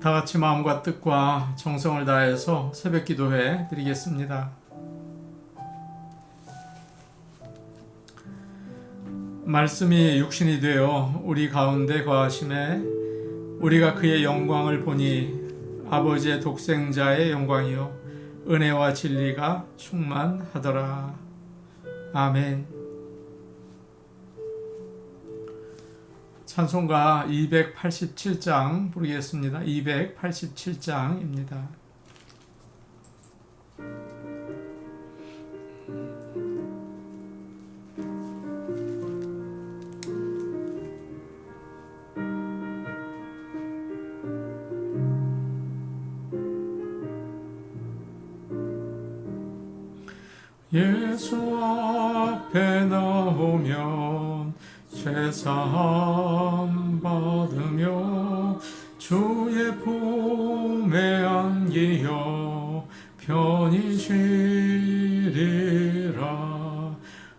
다 같이 마음과 뜻과 정성을 다해서 새벽 기도회 드리겠습니다. 말씀이 육신이 되어 우리 가운데 거하심에 우리가 그의 영광을 보니 아버지의 독생자의 영광이요 은혜와 진리가 충만하더라. 아멘. 찬송가 287장 부르겠습니다. 287장입니다. 예수 앞에 나오면 죄사함 받으며 주의 품에 안기어 편히 쉬리라.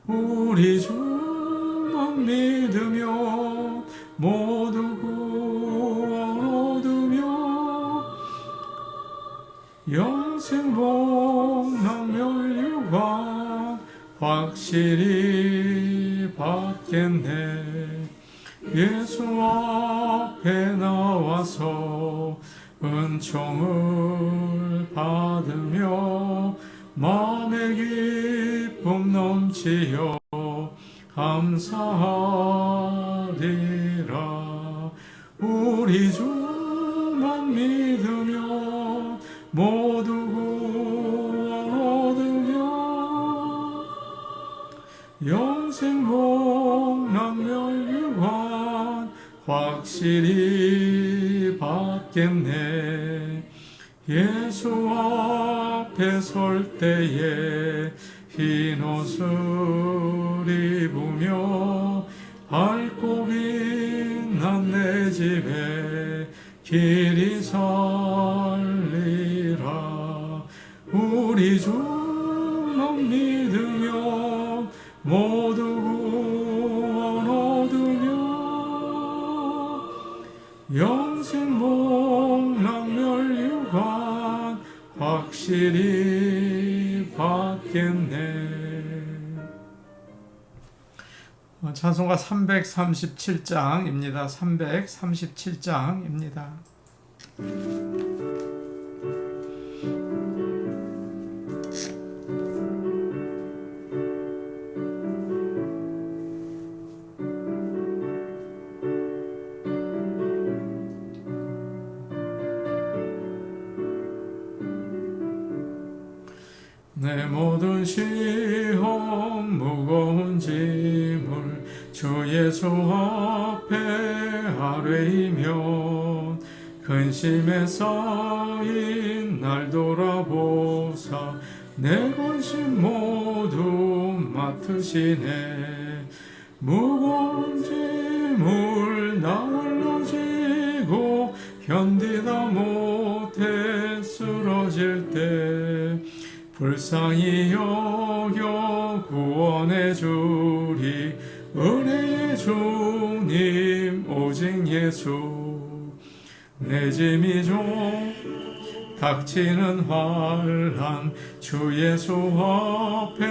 우리 주만 믿으며 모두 구원 얻으며 영생 복락 멸류관 확실히 받겠네. 예수 앞에 나와서 은총을 받으며 마음의 기쁨 넘치어 감사하리라. 우리 주만 믿으며 모두 구원 얻으며 영생 복락 멸류관 확실히 받겠네. 예수 앞에 설 때에 흰 옷을 입으며 밝고 빛난 내 집에 길이 살리라. 우리 주만 믿으며 모두 구원 얻으며 영생 복락 멸류관 확실히 받겠네. 찬송가 337장입니다. 337장입니다. 내 모든 시험 무거운 짐을 주 예수 앞에 아뢰이면 근심에 쌓인 날 돌아보사 내 근심 모두 맡으시네. 무거운 짐을 나 홀로 지고 견디다 못해 쓰러질 때 불쌍히 여겨 구원해 주리. 은혜의 주님 오직 예수. 내 짐이 좀 닥치는 환난 주 예수 앞에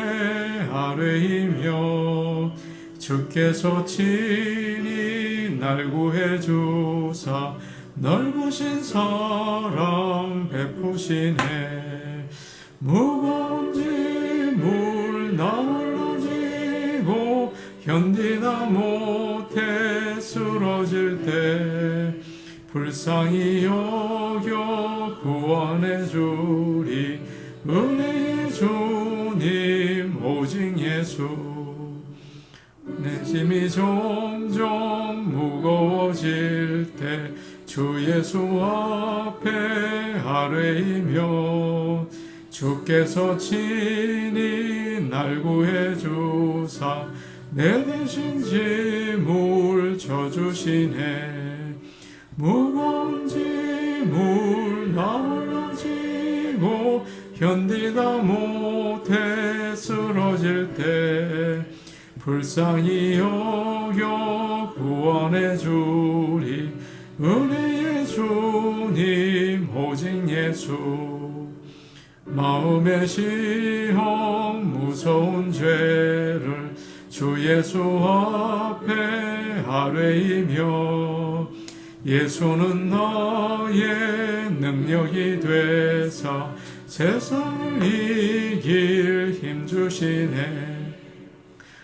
아뢰이며 주께서 친히 날 구해 주사 넓으신 사랑 베푸시네. 무거운 짐을 나 홀로 지고 견디다 못해 쓰러질 때 불쌍히 여겨 구원해 주리. 은혜의 주님 오직 예수. 내 짐이 점점 무거워질 때 주 예수 앞에 아뢰이며 주께서 친히 날 구해 주사 내 대신 짐을 져주시네. 무거운 짐을 나 홀로 지고 견디다 못해 쓰러질 때 불쌍히 여겨 구원해 주리. 은혜의 주님 오직 예수. 마음의 시험 무서운 죄를 주 예수 앞에 아뢰이며 예수는 나의 능력이 되사 세상을 이길 힘 주시네.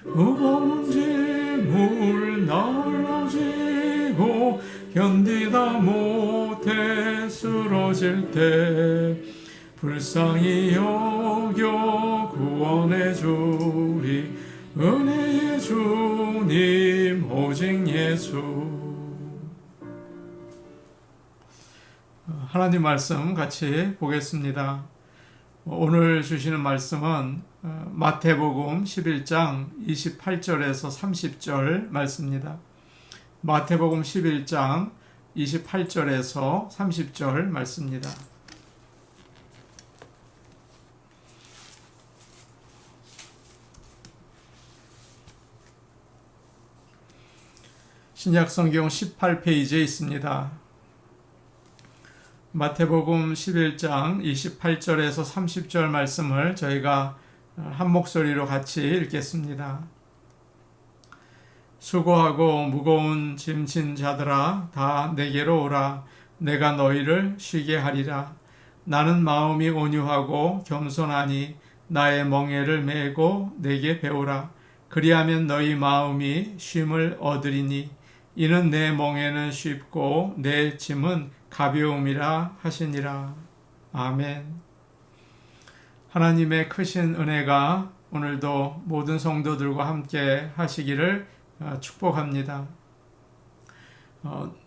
무거운 짐을 나올라지고 견디다 못해 쓰러질 때 불쌍히 여겨 구원해 주리 은혜의 주님 오직 예수. 하나님 말씀 같이 보겠습니다. 오늘 주시는 말씀은 마태복음 11장 28절에서 30절 말씀입니다. 마태복음 11장 28절에서 30절 말씀입니다. 신약성경 18페이지에 있습니다. 마태복음 11장 28절에서 30절 말씀을 저희가 한 목소리로 같이 읽겠습니다. 수고하고 무거운 짐 진 자들아 다 내게로 오라. 내가 너희를 쉬게 하리라. 나는 마음이 온유하고 겸손하니 나의 멍에를 메고 내게 배우라. 그리하면 너희 마음이 쉼을 얻으리니 이는 내 멍에는 쉽고 내 짐은 가벼움이라 하시니라. 아멘. 하나님의 크신 은혜가 오늘도 모든 성도들과 함께 하시기를 축복합니다.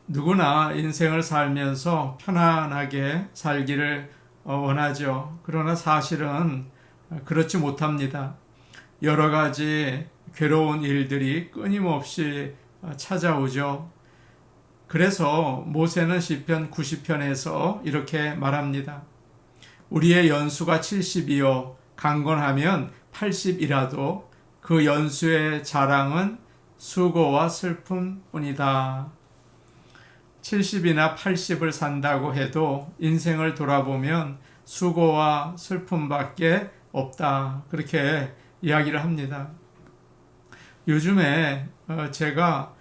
누구나 인생을 살면서 편안하게 살기를 원하죠. 그러나 사실은 그렇지 못합니다. 여러 가지 괴로운 일들이 끊임없이 찾아오죠. 그래서 모세는 시편 90편에서 이렇게 말합니다. 우리의 연수가 70이요 강건하면 80이라도 그 연수의 자랑은 수고와 슬픔뿐이다. 70이나 80을 산다고 해도 인생을 돌아보면 수고와 슬픔밖에 없다. 그렇게 이야기를 합니다. 요즘에 제가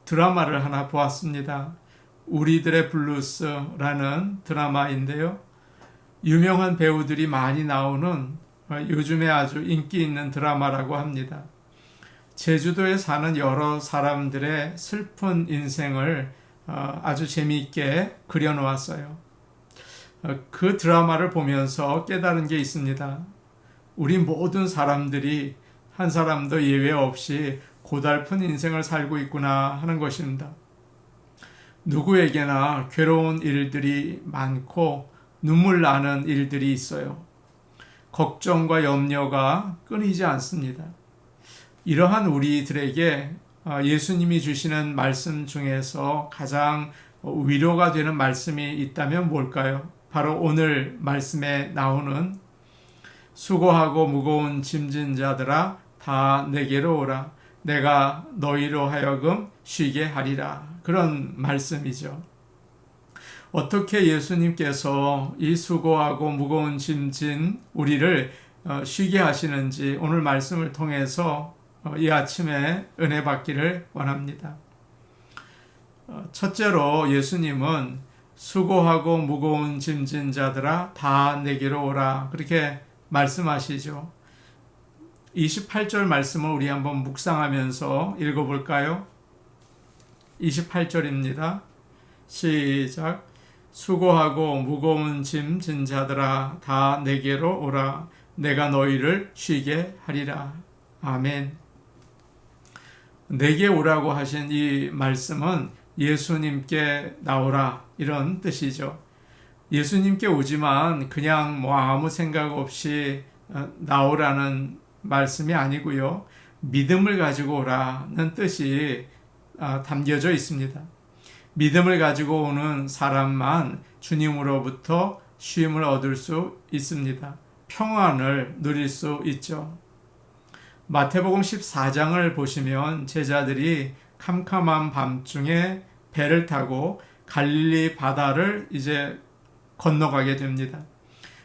드라마를 하나 보았습니다. 우리들의 블루스라는 드라마인데요. 유명한 배우들이 많이 나오는 요즘에 아주 인기 있는 드라마라고 합니다. 제주도에 사는 여러 사람들의 슬픈 인생을 아주 재미있게 그려놓았어요. 그 드라마를 보면서 깨달은 게 있습니다. 우리 모든 사람들이 한 사람도 예외 없이 고달픈 인생을 살고 있구나 하는 것입니다. 누구에게나 괴로운 일들이 많고 눈물 나는 일들이 있어요. 걱정과 염려가 끊이지 않습니다. 이러한 우리들에게 예수님이 주시는 말씀 중에서 가장 위로가 되는 말씀이 있다면 뭘까요? 바로 오늘 말씀에 나오는 수고하고 무거운 짐진 자들아 다 내게로 오라. 내가 너희로 하여금 쉬게 하리라. 그런 말씀이죠. 어떻게 예수님께서 이 수고하고 무거운 짐진 우리를 쉬게 하시는지 오늘 말씀을 통해서 이 아침에 은혜 받기를 원합니다. 첫째로 예수님은 수고하고 무거운 짐진 자들아 다 내게로 오라. 그렇게 말씀하시죠. 28절 말씀을 우리 한번 묵상하면서 읽어볼까요? 28절입니다. 시작. 수고하고 무거운 짐 진 자들아 다 내게로 오라. 내가 너희를 쉬게 하리라. 아멘. 내게 오라고 하신 이 말씀은 예수님께 나오라 이런 뜻이죠. 예수님께 오지만 그냥 아무 생각 없이 나오라는 말씀이 아니고요. 믿음을 가지고 오라는 뜻이 담겨져 있습니다. 믿음을 가지고 오는 사람만 주님으로부터 쉼을 얻을 수 있습니다. 평안을 누릴 수 있죠. 마태복음 14장을 보시면 제자들이 캄캄한 밤중에 배를 타고 갈릴리 바다를 이제 건너가게 됩니다.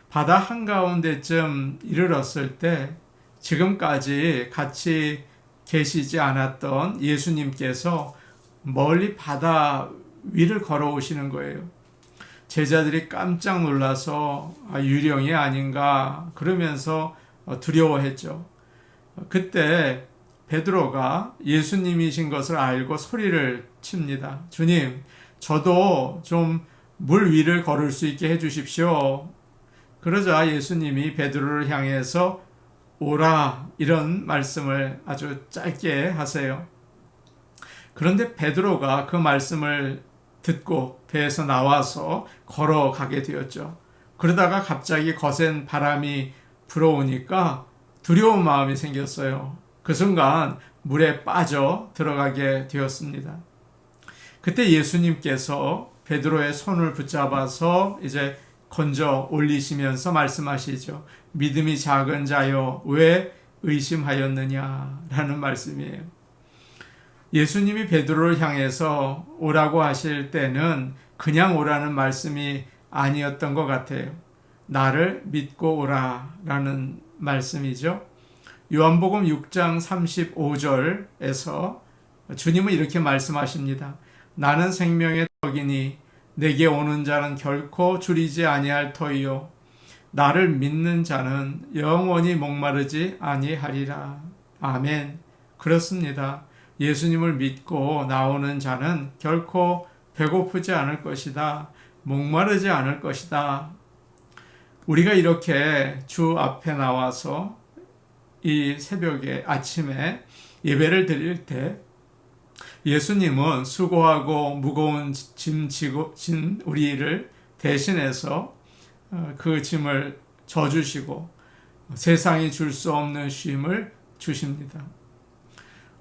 바다 한가운데쯤 이르렀을 때 지금까지 같이 계시지 않았던 예수님께서 멀리 바다 위를 걸어오시는 거예요. 제자들이 깜짝 놀라서 유령이 아닌가 그러면서 두려워했죠. 그때 베드로가 예수님이신 것을 알고 소리를 칩니다. 주님, 저도 좀 물 위를 걸을 수 있게 해주십시오. 그러자 예수님이 베드로를 향해서 오라 이런 말씀을 아주 짧게 하세요. 그런데 베드로가 그 말씀을 듣고 배에서 나와서 걸어가게 되었죠. 그러다가 갑자기 거센 바람이 불어오니까 두려운 마음이 생겼어요. 그 순간 물에 빠져 들어가게 되었습니다. 그때 예수님께서 베드로의 손을 붙잡아서 이제 건져 올리시면서 말씀하시죠. 믿음이 작은 자여 왜 의심하였느냐라는 말씀이에요. 예수님이 베드로를 향해서 오라고 하실 때는 그냥 오라는 말씀이 아니었던 것 같아요. 나를 믿고 오라라는 말씀이죠. 요한복음 6장 35절에서 주님은 이렇게 말씀하십니다. 나는 생명의 떡이니 내게 오는 자는 결코 줄이지 아니할 터이요 나를 믿는 자는 영원히 목마르지 아니하리라. 아멘. 그렇습니다. 예수님을 믿고 나오는 자는 결코 배고프지 않을 것이다. 목마르지 않을 것이다. 우리가 이렇게 주 앞에 나와서 이 새벽에 아침에 예배를 드릴 때 예수님은 수고하고 무거운 짐 지고 진 우리를 대신해서 그 짐을 져주시고 세상이 줄 수 없는 쉼을 주십니다.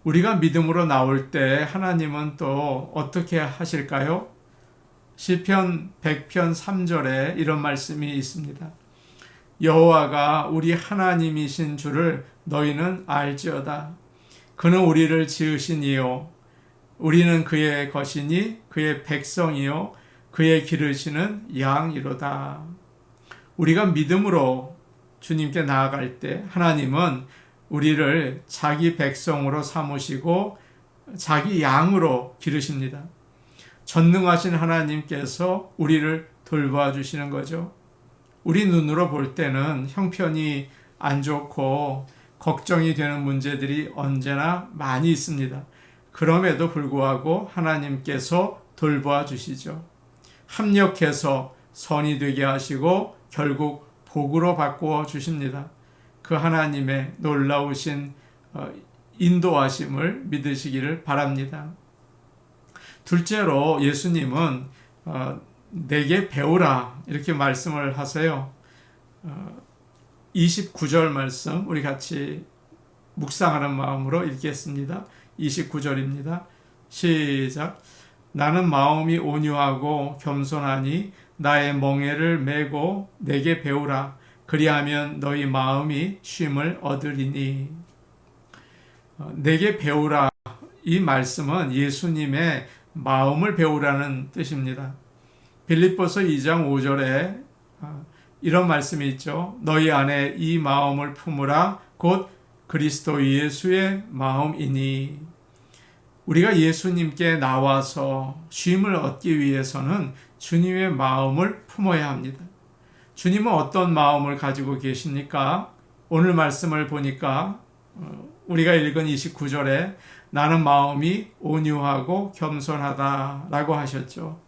우리가 믿음으로 나올 때 하나님은 또 어떻게 하실까요? 시편 100편 3절에 이런 말씀이 있습니다. 여호와가 우리 하나님이신 줄을 너희는 알지어다. 그는 우리를 지으신 이요 우리는 그의 것이니 그의 백성이요 그의 기르시는 양이로다. 우리가 믿음으로 주님께 나아갈 때 하나님은 우리를 자기 백성으로 삼으시고 자기 양으로 기르십니다. 전능하신 하나님께서 우리를 돌봐 주시는 거죠. 우리 눈으로 볼 때는 형편이 안 좋고 걱정이 되는 문제들이 언제나 많이 있습니다. 그럼에도 불구하고 하나님께서 돌봐 주시죠. 합력해서 선이 되게 하시고 결국 복으로 바꾸어 주십니다. 그 하나님의 놀라우신 인도하심을 믿으시기를 바랍니다. 둘째로 예수님은 내게 배우라 이렇게 말씀을 하세요. 29절 말씀 우리 같이 묵상하는 마음으로 읽겠습니다. 29절입니다. 시작. 나는 마음이 온유하고 겸손하니 나의 멍에를 메고 내게 배우라. 그리하면 너희 마음이 쉼을 얻으리니. 내게 배우라. 이 말씀은 예수님의 마음을 배우라는 뜻입니다. 빌립보서 2장 5절에 이런 말씀이 있죠. 너희 안에 이 마음을 품으라. 곧 그리스도 예수의 마음이니. 우리가 예수님께 나와서 쉼을 얻기 위해서는 주님의 마음을 품어야 합니다. 주님은 어떤 마음을 가지고 계십니까? 오늘 말씀을 보니까 우리가 읽은 29절에 나는 마음이 온유하고 겸손하다라고 하셨죠.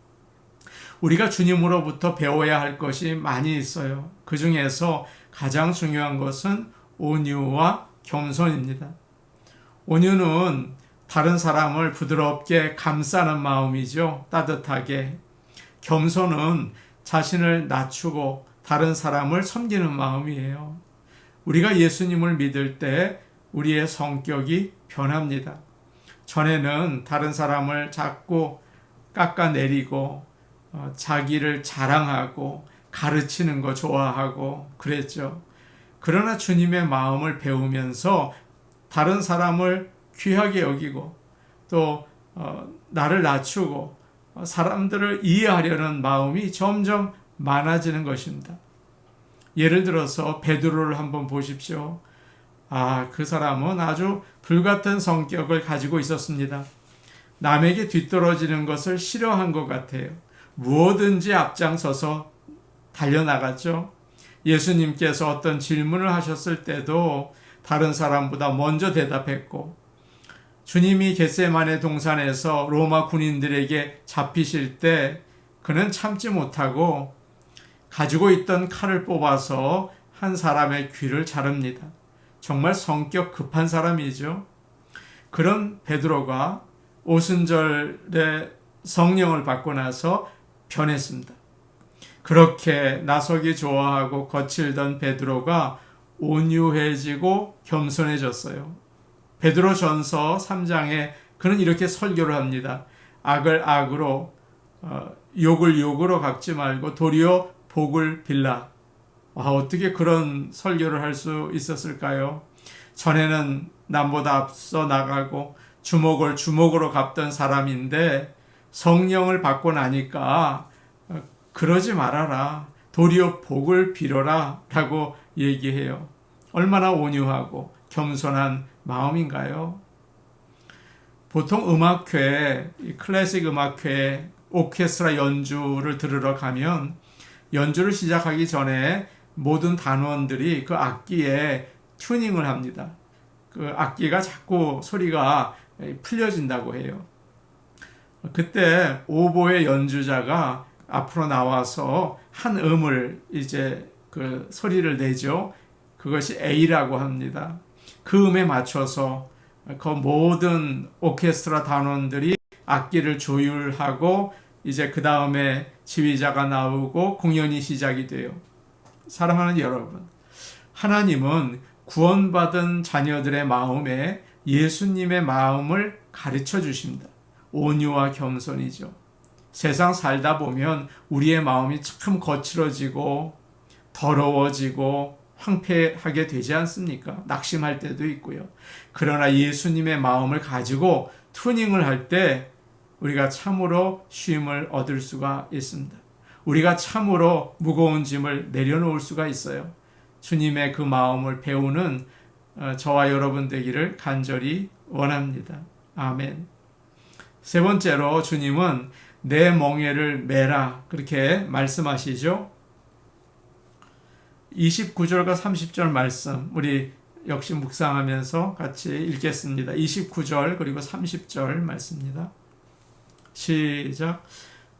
우리가 주님으로부터 배워야 할 것이 많이 있어요. 그 중에서 가장 중요한 것은 온유와 겸손입니다. 온유는 다른 사람을 부드럽게 감싸는 마음이죠. 따뜻하게. 겸손은 자신을 낮추고 다른 사람을 섬기는 마음이에요. 우리가 예수님을 믿을 때 우리의 성격이 변합니다. 전에는 다른 사람을 자꾸 깎아내리고 자기를 자랑하고 가르치는 거 좋아하고 그랬죠. 그러나 주님의 마음을 배우면서 다른 사람을 귀하게 여기고 또 나를 낮추고 사람들을 이해하려는 마음이 점점 많아지는 것입니다. 예를 들어서 베드로를 한번 보십시오. 그 사람은 아주 불같은 성격을 가지고 있었습니다. 남에게 뒤떨어지는 것을 싫어한 것 같아요. 무엇든지 앞장서서 달려나갔죠. 예수님께서 어떤 질문을 하셨을 때도 다른 사람보다 먼저 대답했고, 주님이 겟세마네 동산에서 로마 군인들에게 잡히실 때 그는 참지 못하고 가지고 있던 칼을 뽑아서 한 사람의 귀를 자릅니다. 정말 성격 급한 사람이죠. 그런 베드로가 오순절에 성령을 받고 나서 변했습니다. 그렇게 나서기 좋아하고 거칠던 베드로가 온유해지고 겸손해졌어요. 베드로전서 3장에 그는 이렇게 설교를 합니다. 악을 악으로 욕을 욕으로 갚지 말고 도리어 복을 빌라. 어떻게 그런 설교를 할 수 있었을까요? 전에는 남보다 앞서 나가고 주먹을 주먹으로 갚던 사람인데 성령을 받고 나니까 그러지 말아라. 도리어 복을 빌어라 라고 얘기해요. 얼마나 온유하고 겸손한 마음인가요? 보통 음악회, 클래식 음악회, 오케스트라 연주를 들으러 가면 연주를 시작하기 전에 모든 단원들이 그 악기에 튜닝을 합니다. 그 악기가 자꾸 소리가 풀려진다고 해요. 그때 오보의 연주자가 앞으로 나와서 한 음을 이제 그 소리를 내죠. 그것이 A라고 합니다. 그 음에 맞춰서 그 모든 오케스트라 단원들이 악기를 조율하고 이제 그 다음에 지휘자가 나오고 공연이 시작이 돼요. 사랑하는 여러분, 하나님은 구원받은 자녀들의 마음에 예수님의 마음을 가르쳐 주십니다. 온유와 겸손이죠. 세상 살다 보면 우리의 마음이 참 거칠어지고 더러워지고 황폐하게 되지 않습니까? 낙심할 때도 있고요. 그러나 예수님의 마음을 가지고 튜닝을 할 때 우리가 참으로 쉼을 얻을 수가 있습니다. 우리가 참으로 무거운 짐을 내려놓을 수가 있어요. 주님의 그 마음을 배우는 저와 여러분 되기를 간절히 원합니다. 아멘. 세 번째로 주님은 내 멍에를 메라 그렇게 말씀하시죠. 29절과 30절 말씀 우리 역시 묵상하면서 같이 읽겠습니다. 29절 그리고 30절 말씀입니다. 시작.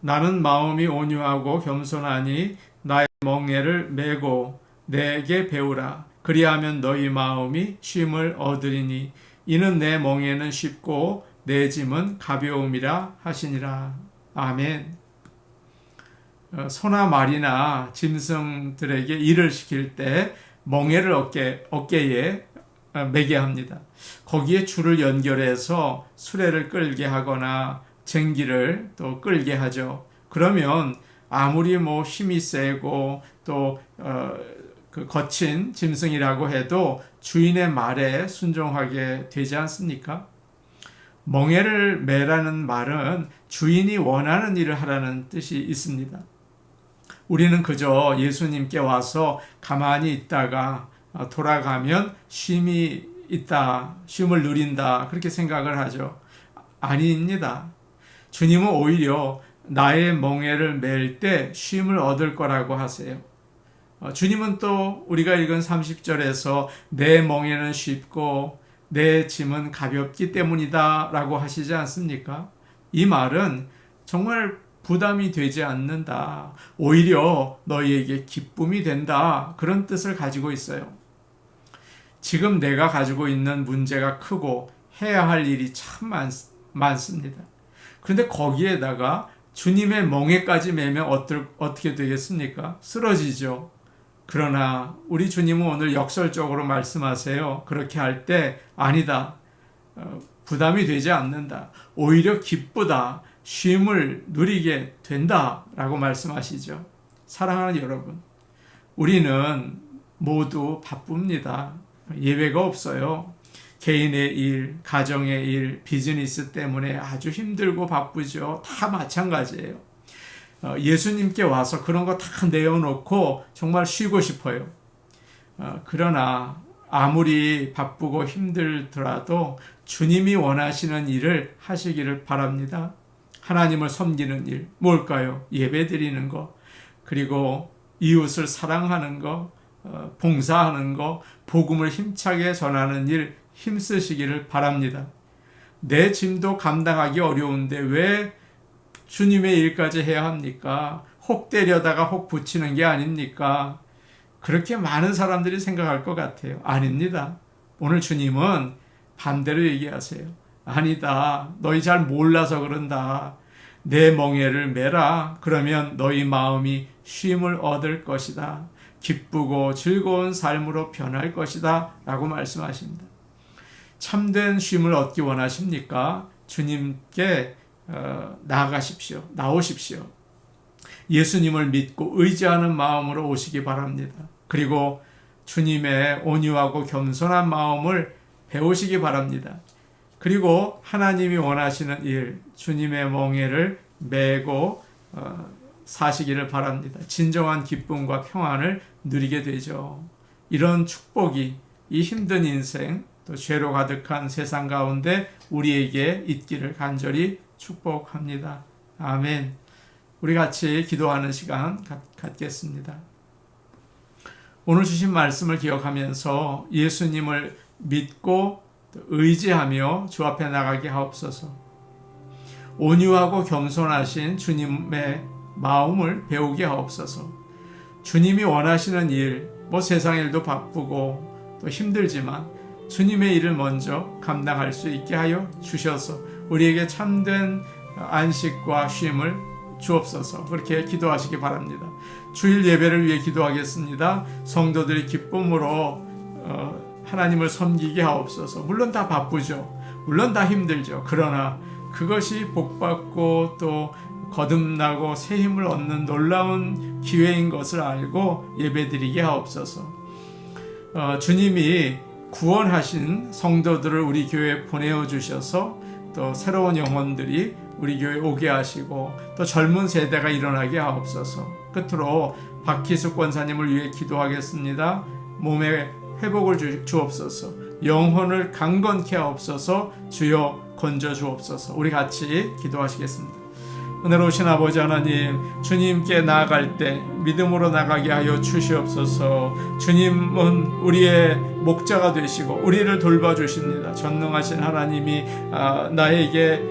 나는 마음이 온유하고 겸손하니 나의 멍에를 메고 내게 배우라. 그리하면 너희 마음이 쉼을 얻으리니 이는 내 멍에는 쉽고 내 짐은 가벼움이라 하시니라. 아멘. 소나 말이나 짐승들에게 일을 시킬 때 멍에를 어깨에 매게 합니다. 거기에 줄을 연결해서 수레를 끌게 하거나 쟁기를 또 끌게 하죠. 그러면 아무리 힘이 세고 또 그 거친 짐승이라고 해도 주인의 말에 순종하게 되지 않습니까? 멍에를 매라는 말은 주인이 원하는 일을 하라는 뜻이 있습니다. 우리는 그저 예수님께 와서 가만히 있다가 돌아가면 쉼이 있다, 쉼을 누린다 그렇게 생각을 하죠. 아닙니다. 주님은 오히려 나의 멍에를 맬 때 쉼을 얻을 거라고 하세요. 주님은 또 우리가 읽은 30절에서 내 멍에는 쉽고 내 짐은 가볍기 때문이다 라고 하시지 않습니까? 이 말은 정말 부담이 되지 않는다. 오히려 너희에게 기쁨이 된다. 그런 뜻을 가지고 있어요. 지금 내가 가지고 있는 문제가 크고 해야 할 일이 참 많습니다. 그런데 거기에다가 주님의 멍에까지 매면 어떻게 되겠습니까? 쓰러지죠. 그러나 우리 주님은 오늘 역설적으로 말씀하세요. 그렇게 할 때 아니다. 부담이 되지 않는다. 오히려 기쁘다. 쉼을 누리게 된다라고 말씀하시죠. 사랑하는 여러분, 우리는 모두 바쁩니다. 예외가 없어요. 개인의 일, 가정의 일, 비즈니스 때문에 아주 힘들고 바쁘죠. 다 마찬가지예요. 예수님께 와서 그런 거 다 내어놓고 정말 쉬고 싶어요. 그러나 아무리 바쁘고 힘들더라도 주님이 원하시는 일을 하시기를 바랍니다. 하나님을 섬기는 일, 뭘까요? 예배 드리는 거, 그리고 이웃을 사랑하는 거, 봉사하는 거, 복음을 힘차게 전하는 일 힘쓰시기를 바랍니다. 내 짐도 감당하기 어려운데 왜 주님의 일까지 해야 합니까? 혹 때려다가 혹 붙이는 게 아닙니까? 그렇게 많은 사람들이 생각할 것 같아요. 아닙니다. 오늘 주님은 반대로 얘기하세요. 아니다. 너희 잘 몰라서 그런다. 내 멍에를 메라. 그러면 너희 마음이 쉼을 얻을 것이다. 기쁘고 즐거운 삶으로 변할 것이다. 라고 말씀하십니다. 참된 쉼을 얻기 원하십니까? 주님께 나아가십시오. 나오십시오. 예수님을 믿고 의지하는 마음으로 오시기 바랍니다. 그리고 주님의 온유하고 겸손한 마음을 배우시기 바랍니다. 그리고 하나님이 원하시는 일, 주님의 멍에를 메고 사시기를 바랍니다. 진정한 기쁨과 평안을 누리게 되죠. 이런 축복이 이 힘든 인생, 또 죄로 가득한 세상 가운데 우리에게 있기를 간절히 축복합니다. 아멘. 우리 같이 기도하는 시간 갖겠습니다. 오늘 주신 말씀을 기억하면서 예수님을 믿고 의지하며 주 앞에 나가게 하옵소서. 온유하고 겸손하신 주님의 마음을 배우게 하옵소서. 주님이 원하시는 일, 세상 일도 바쁘고 또 힘들지만 주님의 일을 먼저 감당할 수 있게 하여 주셔서 우리에게 참된 안식과 쉼을 주옵소서. 그렇게 기도하시기 바랍니다. 주일 예배를 위해 기도하겠습니다. 성도들이 기쁨으로 하나님을 섬기게 하옵소서. 물론 다 바쁘죠. 물론 다 힘들죠. 그러나 그것이 복받고 또 거듭나고 새 힘을 얻는 놀라운 기회인 것을 알고 예배드리게 하옵소서. 주님이 구원하신 성도들을 우리 교회에 보내어 주셔서 또 새로운 영혼들이 우리 교회에 오게 하시고 또 젊은 세대가 일어나게 하옵소서. 끝으로 박희숙 권사님을 위해 기도하겠습니다. 몸에 회복을 주옵소서. 영혼을 강건케 하옵소서. 주여 건져 주옵소서. 우리 같이 기도하시겠습니다. 은혜로우신 아버지 하나님, 주님께 나아갈 때 믿음으로 나가게 하여 주시옵소서. 주님은 우리의 목자가 되시고 우리를 돌봐주십니다. 전능하신 하나님이 나에게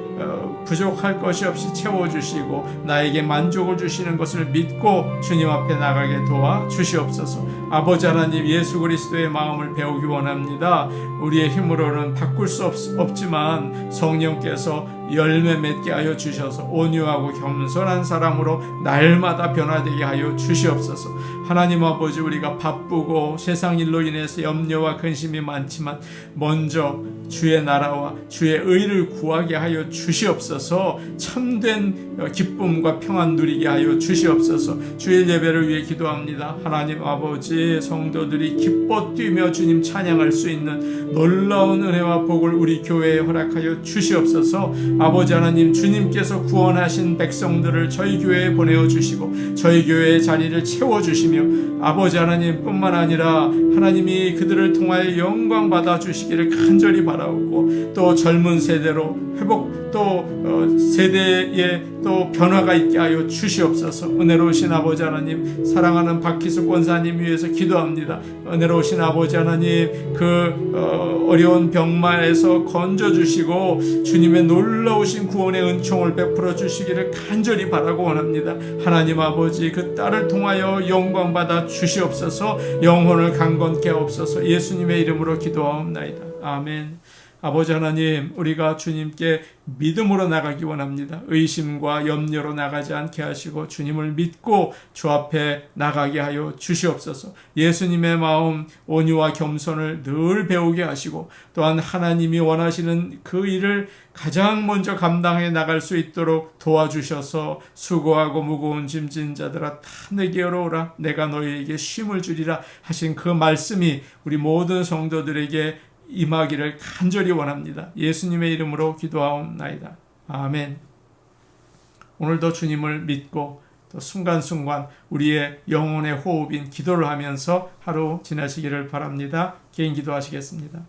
부족할 것이 없이 채워주시고 나에게 만족을 주시는 것을 믿고 주님 앞에 나가게 도와주시옵소서. 아버지 하나님, 예수 그리스도의 마음을 배우기 원합니다. 우리의 힘으로는 바꿀 수 없지만 성령께서 열매 맺게 하여 주셔서 온유하고 겸손한 사람으로 날마다 변화되게 하여 주시옵소서. 하나님 아버지, 우리가 바쁘고 세상 일로 인해서 염려와 근심이 많지만 먼저 주의 나라와 주의 의를 구하게 하여 주시옵소서. 참된 기쁨과 평안 누리게 하여 주시옵소서. 주의 예배를 위해 기도합니다. 하나님 아버지, 성도들이 기뻐 뛰며 주님 찬양할 수 있는 놀라운 은혜와 복을 우리 교회에 허락하여 주시옵소서. 아버지 하나님, 주님께서 구원하신 백성들을 저희 교회에 보내어 주시고 저희 교회의 자리를 채워주시며 아버지 하나님 뿐만 아니라 하나님이 그들을 통하여 영광 받아 주시기를 간절히 바라오고 또 젊은 세대로 회복 또 세대에 또 변화가 있게 하여 주시옵소서. 은혜로우신 아버지 하나님, 사랑하는 박희숙 권사님 위해서 기도합니다. 은혜로우신 아버지 하나님, 그 어려운 병마에서 건져주시고 주님의 놀라우신 구원의 은총을 베풀어 주시기를 간절히 바라고 원합니다. 하나님 아버지, 그 딸을 통하여 영광 받아 주시옵소서. 영혼을 강건케 하옵소서. 예수님의 이름으로 기도하옵나이다. 아멘. 아버지 하나님, 우리가 주님께 믿음으로 나가기 원합니다. 의심과 염려로 나가지 않게 하시고 주님을 믿고 주 앞에 나가게 하여 주시옵소서. 예수님의 마음, 온유와 겸손을 늘 배우게 하시고 또한 하나님이 원하시는 그 일을 가장 먼저 감당해 나갈 수 있도록 도와주셔서 수고하고 무거운 짐진 자들아 다 내게로 오라. 내가 너희에게 쉼을 주리라 하신 그 말씀이 우리 모든 성도들에게 임하기를 간절히 원합니다. 예수님의 이름으로 기도하옵나이다. 아멘. 오늘도 주님을 믿고 또 순간순간 우리의 영혼의 호흡인 기도를 하면서 하루 지내시기를 바랍니다. 개인 기도하시겠습니다.